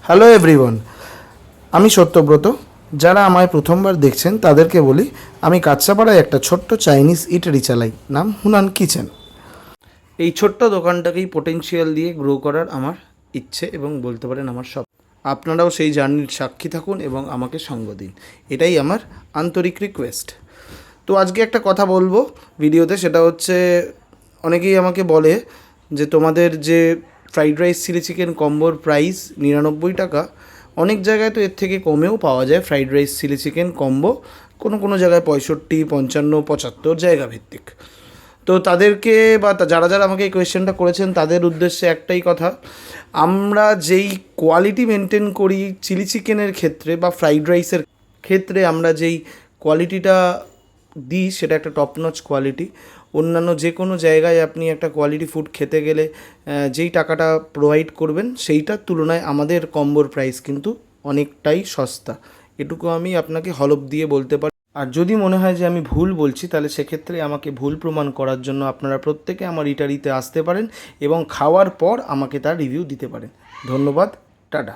Hello everyone, আমি সত্যব্রত। যারা আমায় প্রথমবার দেখছেন তাদেরকে বলি, আমি কাঁচরাপাড়ায় একটা ছোট্ট চাইনিজ ইটারি চালাই, নাম হুনান কিচেন। এই ছোট্ট দোকানটাকেই পোটেনশিয়াল দিয়ে গ্রো করার আমার ইচ্ছে এবং বলতে পারেন আমার সব। আপনারাও সেই জার্নির সাক্ষী থাকুন এবং আমাকে সঙ্গ দিন, এটাই আমার আন্তরিক রিকোয়েস্ট। তো আজকে একটা কথা বলবো ভিডিওতে, সেটা হচ্ছে অনেকেই আমাকে বলে যে তোমাদের যে ফ্রাইড রাইস চিলি চিকেন কম্বোর প্রাইস 99 টাকা, অনেক জায়গায় তো এর থেকে কমেও পাওয়া যায় fried rice chilli chicken combo, কোনো কোনো জায়গায় 65, 55, 75 জায়গা ভিত্তিক। তো তাদেরকে বা যারা যারা আমাকে এই কোয়েশ্চেনটা করেছেন তাদের উদ্দেশ্যে একটাই কথা, আমরা যেই কোয়ালিটি মেনটেন করি চিলি চিকেনের ক্ষেত্রে বা ফ্রাইড রাইসের ক্ষেত্রে, আমরা যেই কোয়ালিটিটা দিই সেটা একটা টপ নচ কোয়ালিটি। অন্যান্য যে কোনো জায়গায় আপনি একটা কোয়ালিটি ফুড খেতে গেলে যেই টাকাটা প্রোভাইড করবেন সেইটার তুলনায় আমাদের কম্বোর প্রাইস কিন্তু অনেকটাই সস্তা, এটুকু আমি আপনাকে হলফ দিয়ে বলতে পারি। আর যদি মনে হয় যে আমি ভুল বলছি, তাহলে সেক্ষেত্রে আমাকে ভুল প্রমাণ করার জন্য আপনারা প্রত্যেকে আমার ইটারিতে আসতে পারেন এবং খাওয়ার পর আমাকে তার রিভিউ দিতে পারেন। ধন্যবাদ, টাটা।